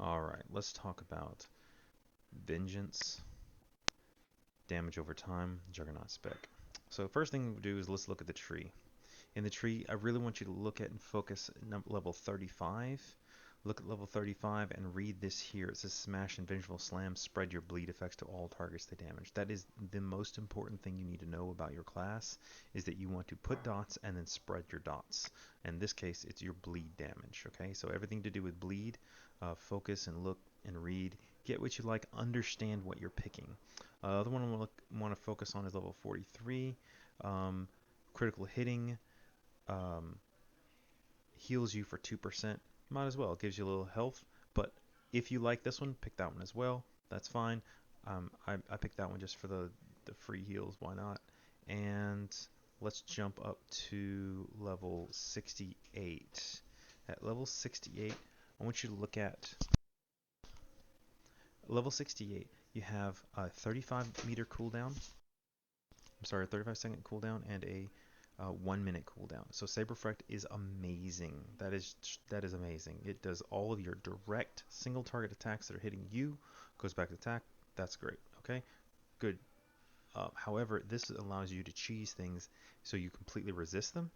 Alright, let's talk about Vengeance, damage over time, Juggernaut spec. So first thing we do is let's look at the tree. In the tree, I really want you to look at and focus at level 35. Look at level 35 and read this here. It says smash and vengeful slam, spread your bleed effects to all targets they damage. That is the most important thing you need to know about your class, is that you want to put dots and then spread your dots. In this case, it's your bleed damage, okay? So everything to do with bleed, focus and look and read. Get what you like, understand what you're picking. The other one I want to focus on is level 43. Critical hitting, um, heals you for 2%. Might as well. It gives you a little health. But if you like this one, pick that one as well. That's fine. I picked that one just for the free heals. Why not? And let's jump up to level 68. At level 68, I want you to look at level 68. You have a 35-meter cooldown. I'm sorry, a 35-second cooldown and a 1-minute cooldown. So Saberfrect is amazing. That is amazing. It does all of your direct single target attacks that are hitting you. Goes back to attack. That's great. Okay, good. However, this allows you to cheese things so you completely resist them,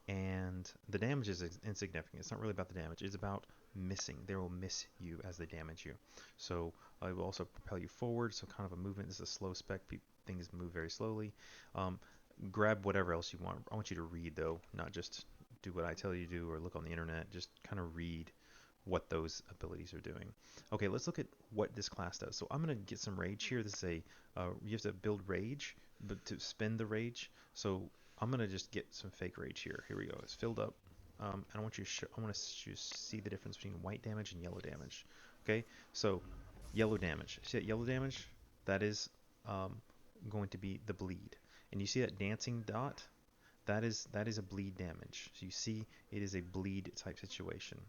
and the damage is insignificant. It's not really about the damage. It's about missing. They will miss you as they damage you. So it will also propel you forward. So kind of a movement. This is a slow spec. Things move very slowly. Grab whatever else you want. I want you to read though, not just do what I tell you to do or look on the internet. Just kind of read what those abilities are doing. Okay, let's look at what this class does. So I'm going to get some rage here. This is a you have to build rage, but to spend the rage. So I'm going to just get some fake rage here. Here we go. It's filled up. And I want you to I want to see the difference between white damage and yellow damage. Okay, so yellow damage. See that yellow damage? That is going to be the bleed. And you see that dancing dot? That is a bleed damage. So you see it is a bleed type situation.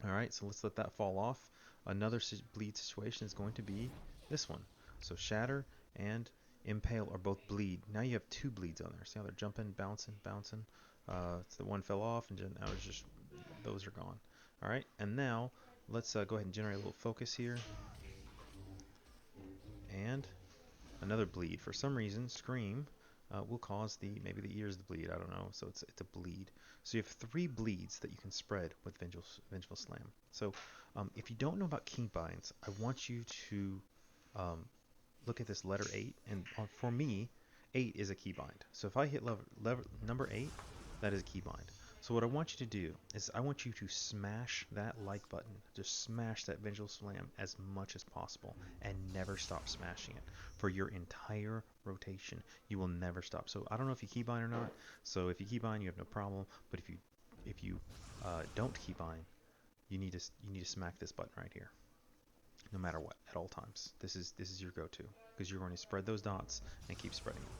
Alright, so let's let that fall off. Another bleed situation is going to be this one. So Shatter and Impale are both bleed. Now you have two bleeds on there. See how they're jumping, bouncing, bouncing. So the one fell off, and now it's just, those are gone. Alright, and now let's go ahead and generate a little focus here. And another bleed. For some reason, Scream will cause maybe the ears to bleed. I don't know. So it's a bleed. So you have 3 bleeds that you can spread with Vengeful Slam. So if you don't know about keybinds, I want you to look at this letter 8. And for me, 8 is a keybind. So if I hit number 8, that is a keybind. So what I want you to do is I want you to smash that like button. Just smash that Vengeful Slam as much as possible and never stop smashing it for your entire rotation. You will never stop. So I don't know if you keybind or not. So if you keybind, you have no problem. But if you don't keybind, you need to smack this button right here, no matter what, at all times. This is your go-to because you're going to spread those dots and keep spreading them.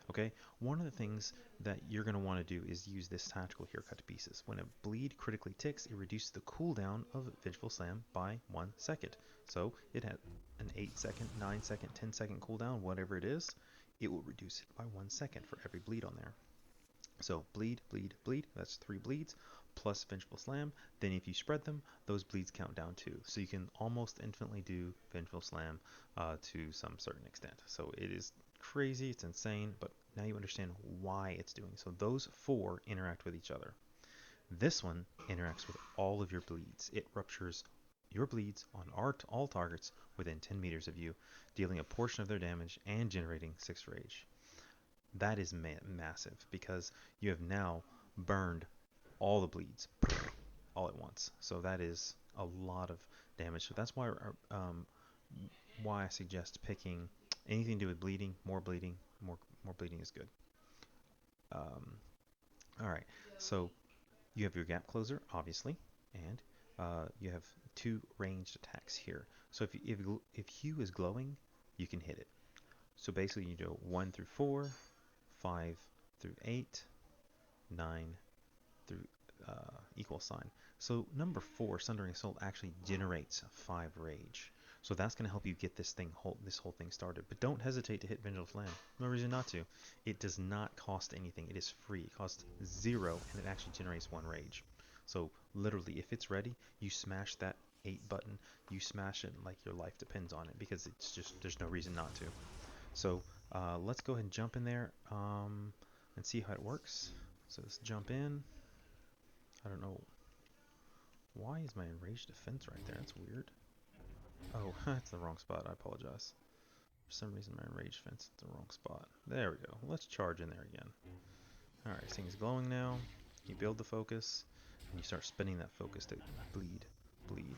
Okay, one of the things that you're going to want to do is use this tactical here, cut to pieces. When a bleed critically ticks, it reduces the cooldown of Vengeful Slam by 1 second. So it had an 8-second, 9-second, 10-second cooldown, whatever it is, it will reduce it by 1 second for every bleed on there. So bleed, bleed, bleed, that's 3 bleeds, plus Vengeful Slam. Then if you spread them, those bleeds count down too. So you can almost infinitely do Vengeful Slam to some certain extent. So it is crazy, it's insane, but now you understand why it's doing. So those 4 interact with each other. This one interacts with all of your bleeds. It ruptures your bleeds on all targets within 10 meters of you, dealing a portion of their damage and generating 6 rage. That is massive because you have now burned all the bleeds all at once. So that is a lot of damage. So that's why I suggest picking anything to do with bleeding. More bleeding is good. All right, so you have your gap closer, obviously, and you have 2 ranged attacks here. So if Hue is glowing, you can hit it. So basically, you do 1 through 4, 5 through 8, 9 through equal sign. So number 4, Sundering Assault, actually generates 5 rage. So that's going to help you get this whole thing started. But don't hesitate to hit Vengeful Slam. No reason not to. It does not cost anything. It is free. It costs 0, and it actually generates 1 rage. So literally, if it's ready, you smash that 8 button, you smash it like your life depends on it, because it's just, there's no reason not to. So let's go ahead and jump in there and see how it works. So let's jump in. I don't know. Why is my enraged defense right there? That's weird. Oh, that's the wrong spot. I apologize. For some reason, my enraged defense is the wrong spot. There we go. Let's charge in there again. Alright, this thing's glowing now. You build the focus, and you start spinning that focus to bleed, bleed,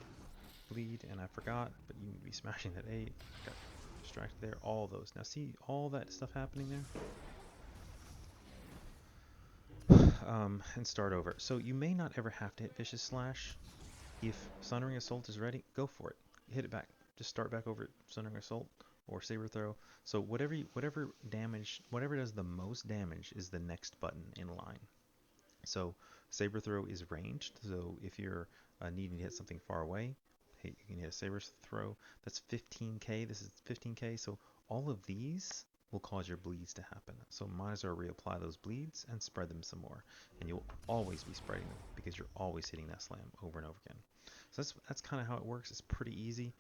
bleed. And I forgot, but you need to be smashing that 8. Got distracted there. All those. Now see all that stuff happening there? And start over. So you may not ever have to hit Vicious Slash. If Sundering Assault is ready, go for it. Hit it back. Just start back over at Sundering Assault or Saber Throw. So whatever damage, whatever does the most damage is the next button in line. So Saber Throw is ranged. So if you're needing to hit something far away, you can hit a Saber Throw. That's 15k. This is 15k. So all of these will cause your bleeds to happen. So might as well reapply those bleeds and spread them some more. And you'll always be spreading them because you're always hitting that slam over and over again. So that's kind of how it works. It's pretty easy.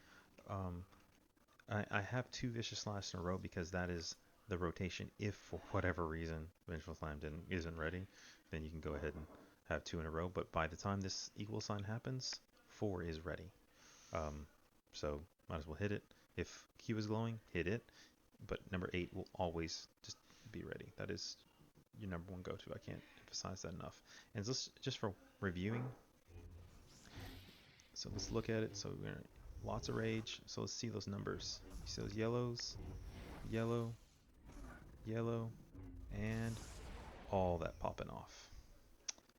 I have 2 Vicious Slash in a row because that is the rotation. If for whatever reason Vengeful Slam isn't ready, then you can go ahead and have 2 in a row. But by the time this equal sign happens, 4 is ready. So might as well hit it. If Q is glowing, hit it. But number 8 will always just be ready. That is your number 1 go-to. I can't emphasize that enough. And just for reviewing. So let's look at it. So we're gonna, lots of rage. So let's see those numbers. You see those yellows, yellow, yellow, and all that popping off.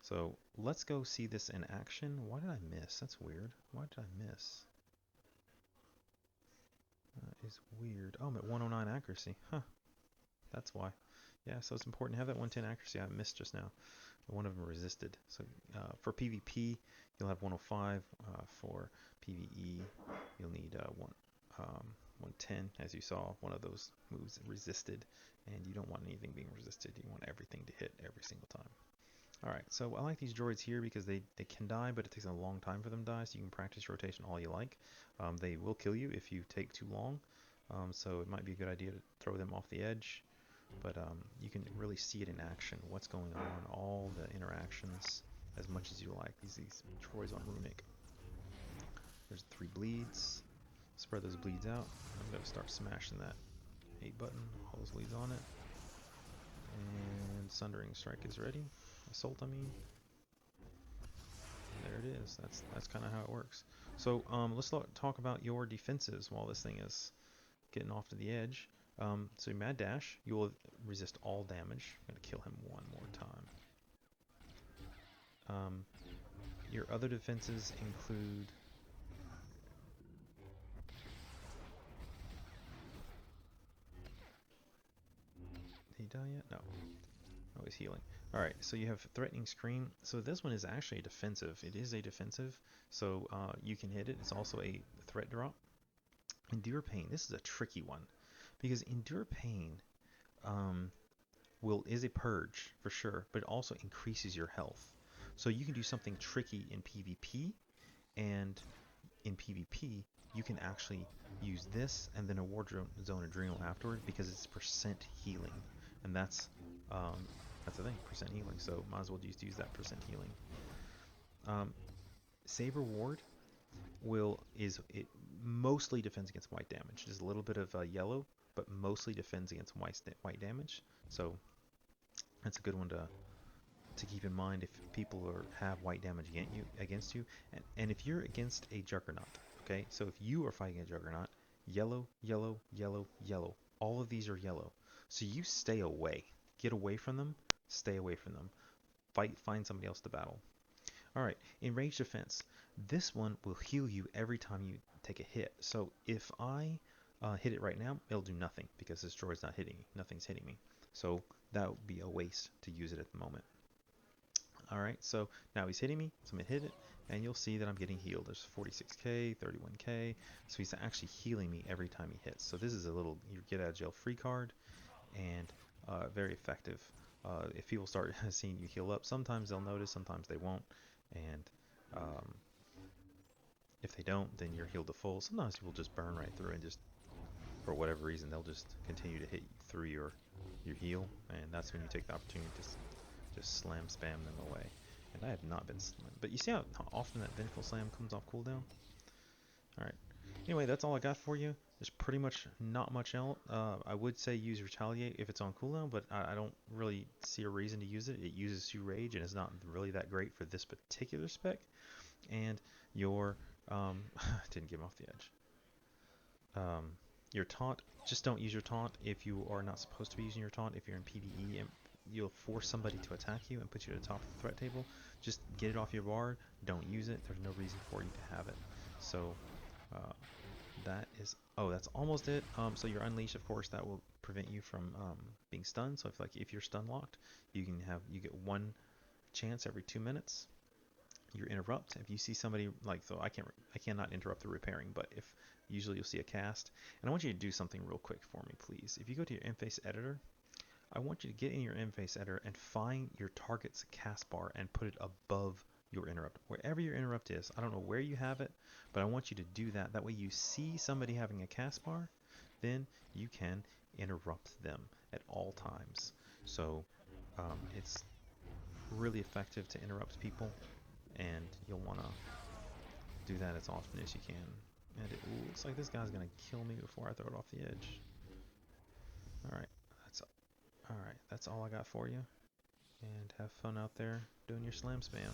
So let's go see this in action. Why did I miss? That's weird. Why did I miss? That is weird. Oh, I'm at 109 accuracy. Huh. That's why. Yeah, so it's important to have that 110 accuracy. I missed just now. One of them resisted. So for PvP, you'll have 105. For PvE, you'll need 110. As you saw, one of those moves resisted, and you don't want anything being resisted. You want everything to hit every single time. Alright, so I like these droids here because they can die, but it takes a long time for them to die, so you can practice rotation all you like. They will kill you if you take too long, so it might be a good idea to throw them off the edge. But you can really see it in action, what's going on, all the interactions, as much as you like. These droids on Runic. There's 3 bleeds. Spread those bleeds out. I'm going to start smashing that 8 button, all those bleeds on it. And Sundering Strike is ready. Assault, I mean. There it is. That's kind of how it works. So let's talk about your defenses while this thing is getting off to the edge. So Mad Dash, you will resist all damage. I'm going to kill him one more time. Your other defenses include... Did he die yet? No. Oh, he's healing. Alright, so you have Threatening Scream. So this one is actually defensive. It is a defensive, so you can hit it. It's also a threat drop. Endure Pain. This is a tricky one, because Endure Pain is a purge for sure, but it also increases your health. So you can do something tricky in PvP, and in PvP you can actually use this and then a War Zone Adrenal afterward, because it's percent healing, and that's the thing, percent healing. So might as well just use that percent healing. Saber Ward is mostly defends against white damage. There's a little bit of yellow, but mostly defends against white damage. So that's a good one to keep in mind if people have white damage against you. And if you're against a Juggernaut, okay, so if you are fighting a Juggernaut, yellow, yellow, yellow, yellow, all of these are yellow. So you stay away. Get away from them. Stay away from them. Find somebody else to battle. Alright, Enraged Defense. This one will heal you every time you take a hit. So if I hit it right now, it'll do nothing because this droid's not hitting me. Nothing's hitting me. So that would be a waste to use it at the moment. Alright, so now he's hitting me, so I'm going to hit it, and you'll see that I'm getting healed. There's 46k, 31k, so he's actually healing me every time he hits. So this is a little, you get out of jail free card, and very effective. If people start seeing you heal up, sometimes they'll notice, sometimes they won't, and If they don't, then you're healed to full. Sometimes people just burn right through and just, for whatever reason, they'll just continue to hit you through your heal, and that's when you take the opportunity to just slam spam them away. And I have not been but you see how often that Vengeful Slam comes off cooldown? Alright. Anyway, that's all I got for you. There's pretty much not much else. I would say use Retaliate if it's on cooldown, but I don't really see a reason to use it. It uses 2 Rage and is not really that great for this particular spec. And your didn't get him off the edge. Your taunt, just don't use your taunt if you are not supposed to be using your taunt. If you're in PvE and you'll force somebody to attack you and put you at the top of the threat table, just get it off your bar. Don't use it. There's no reason for you to have it. So uh, that is, oh, that's almost it. So your unleash, of course, that will prevent you from being stunned. So if you're stun locked, you get 1 chance every 2 minutes. Your interrupt, if you see somebody like, so I cannot interrupt the repairing, but if usually you'll see a cast, and I want you to do something real quick for me, please. If you go to your interface editor, I want you to get in your interface editor and find your target's cast bar and put it above your interrupt, wherever your interrupt is. I don't know where you have it, but I want you to do that. That way you see somebody having a cast bar, then you can interrupt them at all times. So it's really effective to interrupt people, and you'll want to do that as often as you can. And it looks like this guy's gonna kill me before I throw it off the edge. Alright, that's all I got for you. And have fun out there doing your slam spam.